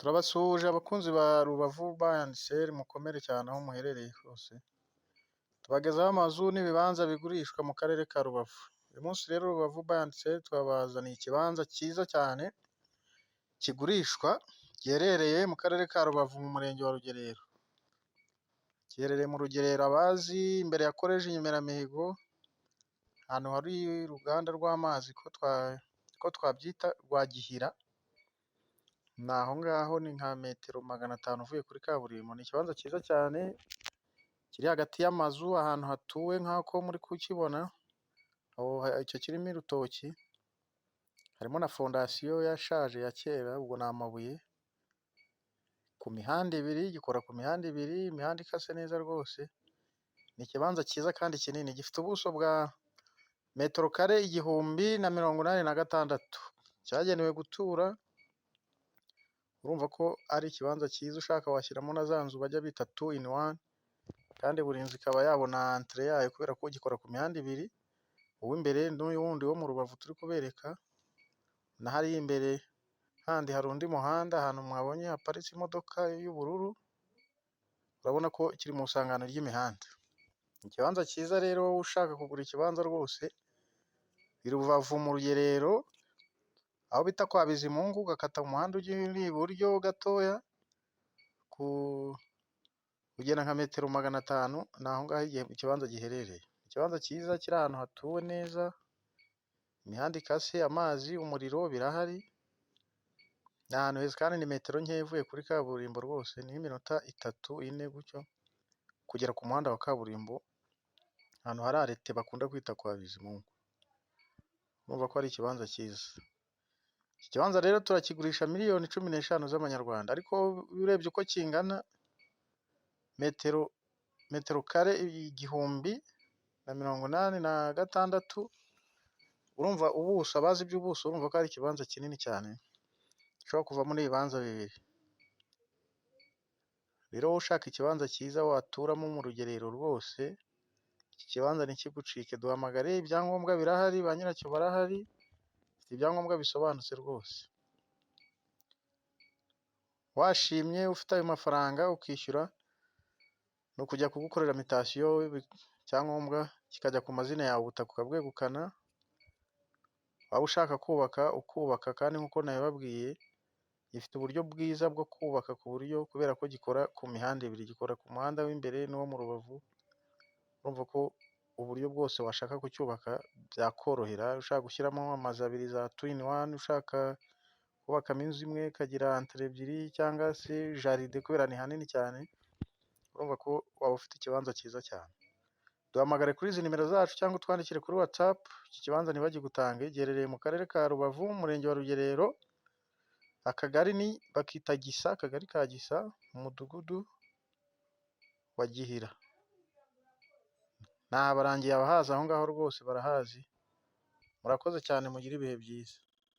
Turabasuhuje abakunzi ba Rubavu Bar and Sel, mukomere cyane aho muherereye hose. Tubagezaho amazu n'ibibanza bigurishwa mu karere ka Rubavu. Uyu munsi rero Rubavu Bar and Sel twabazaniye ikibanza cyiza cyane kigurishwa, giherereye mu karere ka Rubavu mu murenge wa Rugerero. Giherereye mu Rugerero abazi imbere ya Koleji Nyemeramihigo, ahantu hari uruganda rw'amazi ko twabyita Rwagihira. Ni aho ngaho, ni nka metero 500 uvuye kuri kaburimbo. Ni ikibanza cyiza cyane kiri hagati y'amazu, ahantu hatuwe nk'ako muri kukibona. Icyo kirimo urutoki, harimo na fondasiyo yashaje ya kera, ubwo ni amabuye. Ku mihanda ibiri, gikora ku mihanda ibiri, imihanda ikase neza rwose. Ni ikibanza cyiza kandi kinini, gifite ubuso bwa metero kare 1086. Cyagenewe gutura. Urumva ko ari ikibanza cyiza, ushaka washyiramo na za nzu bajya bita 2 in 1, kandi buri nzu ikaba yabona entrée yayo kubera ko gikora ku mihanda ibiri. Uw'imbere n'uyu wundi wo mu Rubavu turi kubereka, na hariya imbere handi hari undi muhanda, ahantu mwabonye haparitse imodoka y'ubururu. Urabona ko kiri mu isangano ry'imihanda. Ikibanza cyiza rero, wowe ushaka kugura ikibanza rwose, i Rubavu mu Rugerero, aho bita kwa Bizimungu, ugakata mu muhanda ujya iburyo gatoya, ugenda nka metero 500, ni aho ngaho ikibanza giherereye. Ikibanza cyiza kiri ahantu hatuwe neza, imihanda ikase, amazi, umuriro birahari. Ni ahantu heza kandi ni metero nkeya uvuye kuri kaburimbo rwose, ni nk'iminota 3-4 gutyo kugera ku muhanda wa kaburimbo, ahantu hari arete bakunda kwita kwa Bizimungu. Urumva ko ari ikibanza cyiza. Iki kibanza rero turakigurisha miliyoni 15 z'amanyarwanda, ariko urebye uko kingana, metero kare 1086. Urumva ubuso, abazi iby'ubuso urumva ko ari ikibanza kinini cyane, gishobora kuvamo n'ibibanza bibiri. Rero wowe ushaka ikibanza cyiza waturamo mu Rugerero rwose, iki kibanza ntikigucike. Duhamagare, ibyangombwa birahari, ba nyiracyo barahari, ibyangombwa bisobanutse rwose. Washimye ufite ayo mafaranga ukishyura, ni ukujya kugukorera mitasiyo, icyangombwa kikajya ku mazina yawe, ubutaka ukabwegukana. Waba ushaka kubaka ukubaka, kandi nk'uko nabibabwiye, gifite uburyo bwiza bwo kubaka, ku buryo kubera ko gikora ku mihanda ibiri, gikora ku muhanda w'imbere n'uwo mu Rubavu. Urumva ko uburyo bwose washaka kucyubaka byakorohera. Ushaka gushyiramo amazu abiri za 2 in 1, ushaka kubakamo inzu imwe ikagira entrée ebyiri, cyangwa se jaride kubera ni hanini cyane, urumva ko waba ufite ikibanza cyiza cyane. Duhamagare kuri izi nimero zacu cyangwa utwandikire kuri WhatsApp. Iki kibanza ntibagigutange, giherereye mu karere ka Rubavu, umurenge wa Rugerero, akagari bakita Gisa, akagari ka Gisa, umudugudu wa Gihira. Nabarangiye abahazi aho ngaho rwose barahazi. Murakoze cyane, mugire ibihe byiza.